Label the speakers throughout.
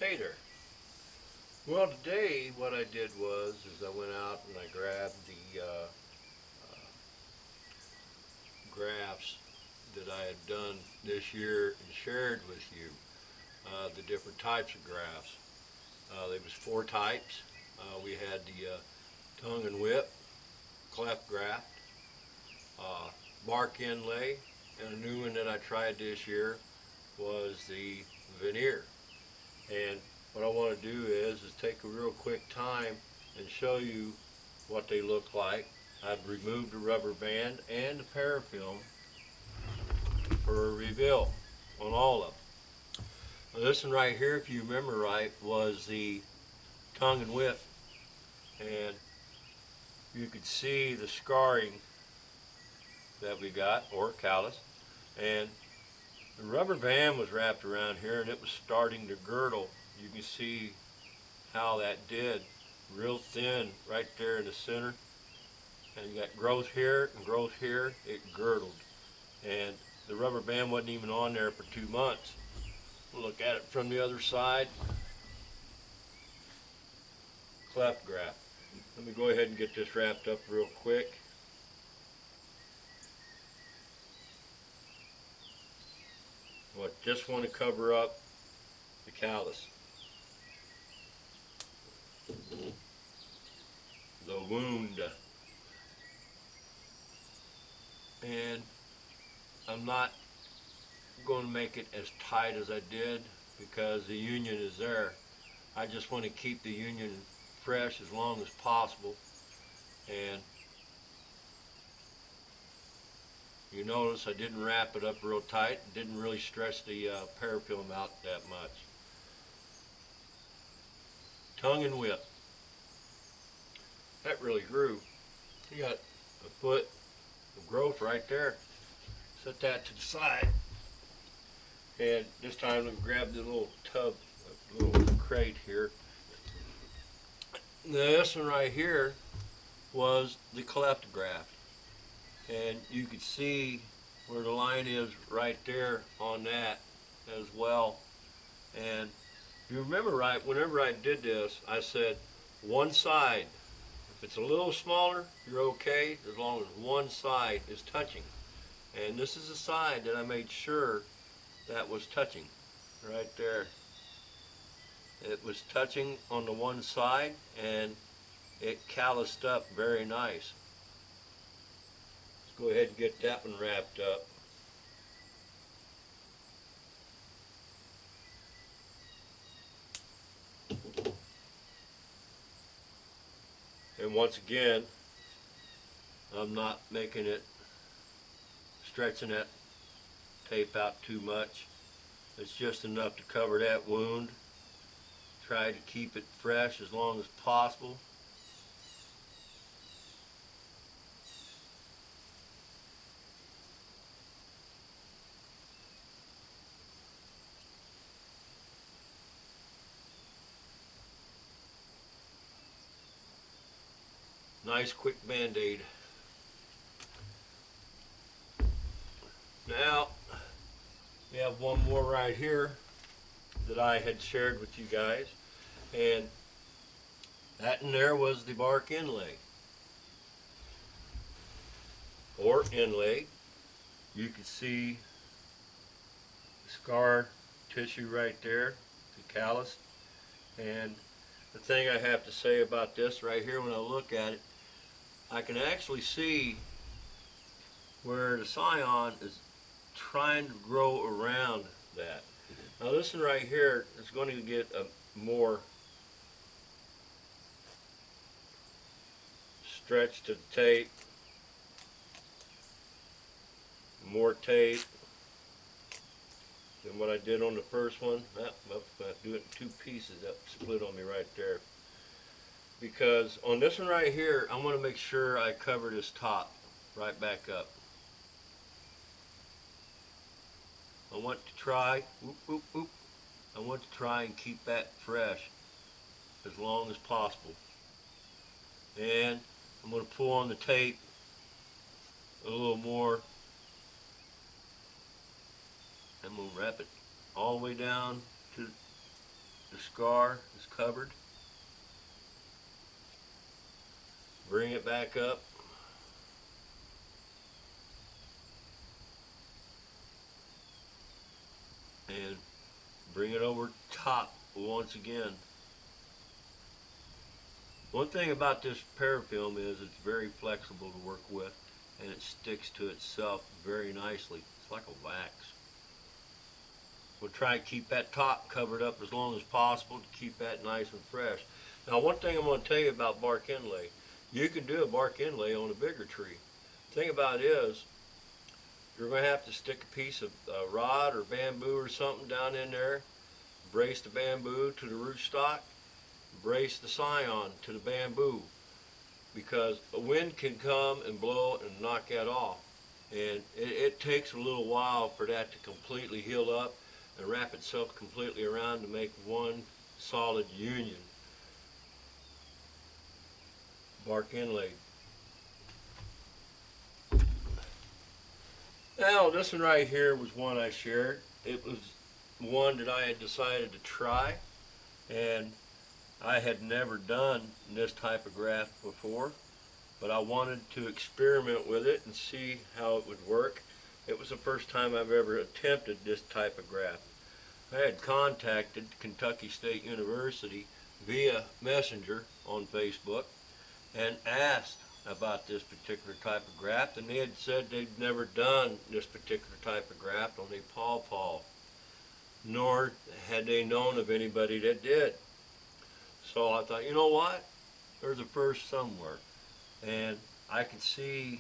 Speaker 1: Hey there. Well, today what I did was I went out and I grabbed the grafts that I had done this year and shared with you the different types of grafts. There was four types. We had the tongue and whip, cleft graft, uh, bark inlay, and a new one that I tried this year was the veneer. And what I want to do is take a real quick time and show you what they look like. I've removed the rubber band and the parafilm for a reveal on all of them. Now this one right here, if you remember right, was the tongue and whip, and you could see the scarring that we got, or callus, and the rubber band was wrapped around here and it was starting to girdle. You can see how that did, real thin right there in the center, and you got growth here and growth here. It girdled, and the rubber band wasn't even on there for 2 months. Look at it from the other side. Cleft graft. Let me go ahead and get this wrapped up real quick. I just want to cover up the callus, the wound, and I'm not going to make it as tight as I did because the union is there. I just want to keep the union fresh as long as possible. And you notice I didn't wrap it up real tight, didn't really stretch the parafilm out that much. Tongue and whip. That really grew. You got a foot of growth right there. Set that to the side. And this time we grab the little tub, little crate here. This one right here was the cleft graft. And you could see where the line is right there on that as well. And if you remember right, whenever I did this, I said one side. If it's a little smaller, you're okay as long as one side is touching. And this is the side that I made sure that was touching right there. It was touching on the one side and it calloused up very nice. Let's go ahead and get that one wrapped up. And once again, I'm not making it, stretching that tape out too much. It's just enough to cover that wound. Try to keep it fresh as long as possible. Nice quick band-aid. Now, we have one more right here that I had shared with you guys, and that in there was the bark inlay, or inlay. You can see the scar tissue right there, the callus. And the thing I have to say about this right here, when I look at it, I can actually see where the scion is trying to grow around that. Now this one right here is going to get a more stretch to the tape, more tape than what I did on the first one. I do it in two pieces. That split on me right there. Because on this one right here, I want to make sure I cover this top right back up. I want to try, I want to try and keep that fresh as long as possible. And I'm going to pull on the tape a little more. I'm going to wrap it all the way down to the scar is covered. Bring it back up. And bring it over top once again. One thing about this parafilm is it's very flexible to work with, and it sticks to itself very nicely. It's like a wax. We'll try to keep that top covered up as long as possible to keep that nice and fresh. Now, one thing I'm going to tell you about bark inlay, you can do a bark inlay on a bigger tree. The thing about it is, you're going to have to stick a piece of rod or bamboo or something down in there, brace the bamboo to the rootstock, brace the scion to the bamboo, because a wind can come and blow and knock that off. And it takes a little while for that to completely heal up and wrap itself completely around to make one solid union. Bark inlay. Now this one right here was one I shared. It was one that I had decided to try, and I had never done this type of graft before, but I wanted to experiment with it and see how it would work. It was the first time I've ever attempted this type of graft. I had contacted Kentucky State University via Messenger on Facebook and asked about this particular type of graft, and they had said they'd never done this particular type of graft on a pawpaw, nor had they known of anybody that did. So I thought, you know what? There's a first somewhere. And I could see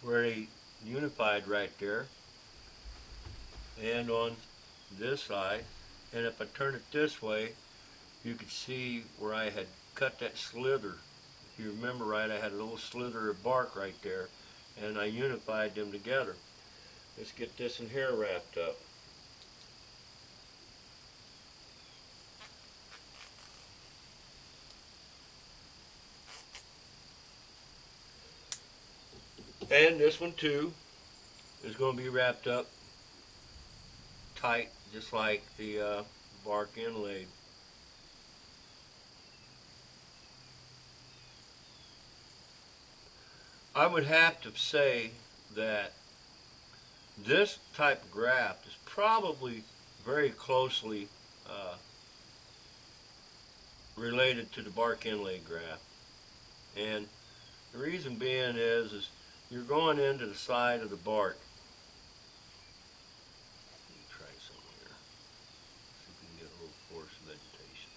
Speaker 1: where they unified right there and on this side. And if I turn it this way, you could see where I had cut that slither. If you remember right, I had a little slither of bark right there, and I unified them together. Let's get this in here wrapped up. And this one too is going to be wrapped up tight, just like the bark inlay. I would have to say that this type of graft is probably very closely related to the bark inlay graft. And the reason being is you're going into the side of the bark. Let me try something here. See if we can get a little force of vegetation.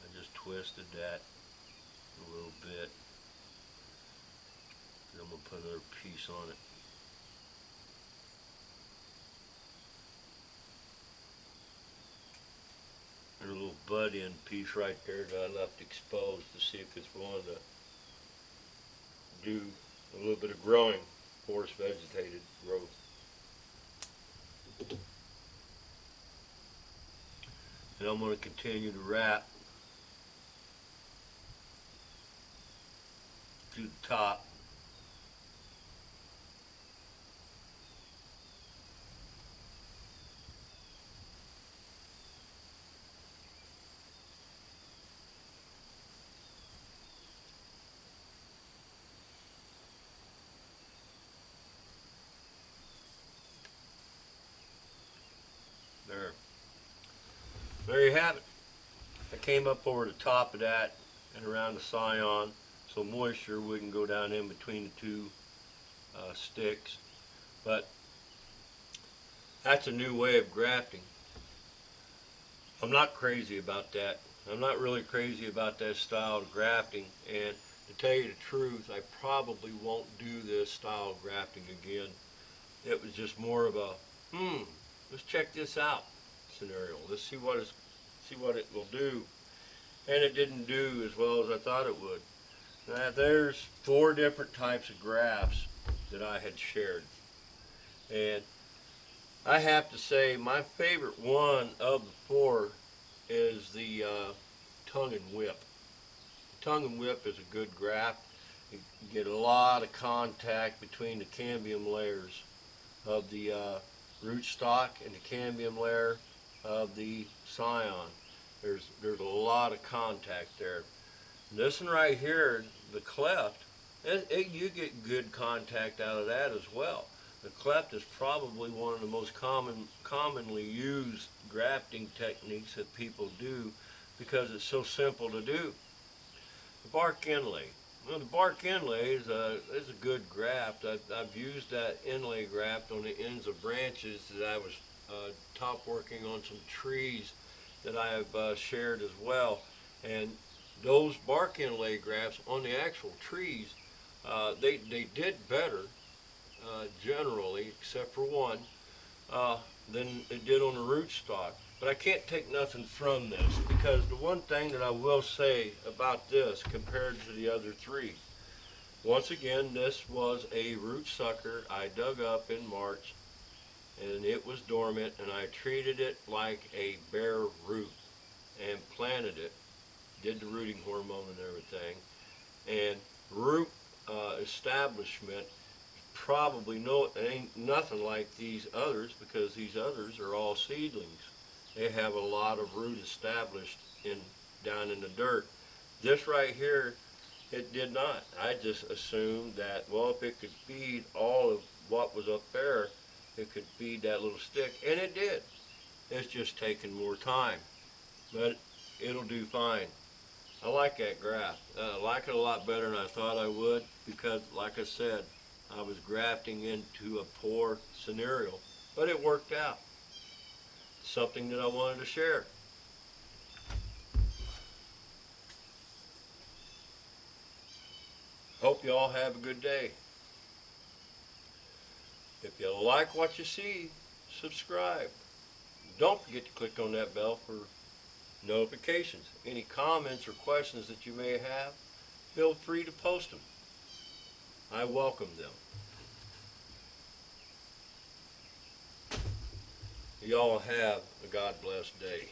Speaker 1: I just twisted that a little bit. And I'm going to put another piece on it. And a little butt end piece right there that I left exposed to see if it's willing to do a little bit of growing, force vegetated growth. And I'm going to continue to wrap to the top. There you have it. I came up over the top of that and around the scion so moisture wouldn't go down in between the two sticks. But that's a new way of grafting. I'm not crazy about that. I'm not really crazy about that style of grafting, and to tell you the truth, I probably won't do this style of grafting again. It was just more of a, let's check this out scenario. Let's see what it will do. And it didn't do as well as I thought it would. Now there's 4 different types of grafts that I had shared. And I have to say my favorite one of the 4 is the tongue and whip. Tongue and whip is a good graft. You get a lot of contact between the cambium layers of the rootstock and the cambium layer of the scion. There's a lot of contact there. This one right here, the cleft, you get good contact out of that as well. The cleft is probably one of the most commonly used grafting techniques that people do because it's so simple to do. The bark inlay. Well, the bark inlay is a good graft. I've used that inlay graft on the ends of branches that I was top working on some trees that I have shared as well. And those bark inlay grafts on the actual trees, they did better generally, except for one, uh, than it did on the rootstock. But I can't take nothing from this because the one thing that I will say about this compared to the other three, once again, this was a root sucker I dug up in March and it was dormant and I treated it like a bare root and planted it, did the rooting hormone and everything, and root establishment probably no, it ain't nothing like these others because these others are all seedlings. They have a lot of root established down in the dirt. This right here, it did not. I just assumed that, well, if it could feed all of what was up there, it could feed that little stick, and it did. It's just taking more time, but it'll do fine. I like that graft. I like it a lot better than I thought I would because, like I said, I was grafting into a poor scenario, but it worked out. Something that I wanted to share. Hope you all have a good day. If you like what you see, subscribe. Don't forget to click on that bell for notifications. Any comments or questions that you may have, feel free to post them. I welcome them. Y'all have a God blessed day.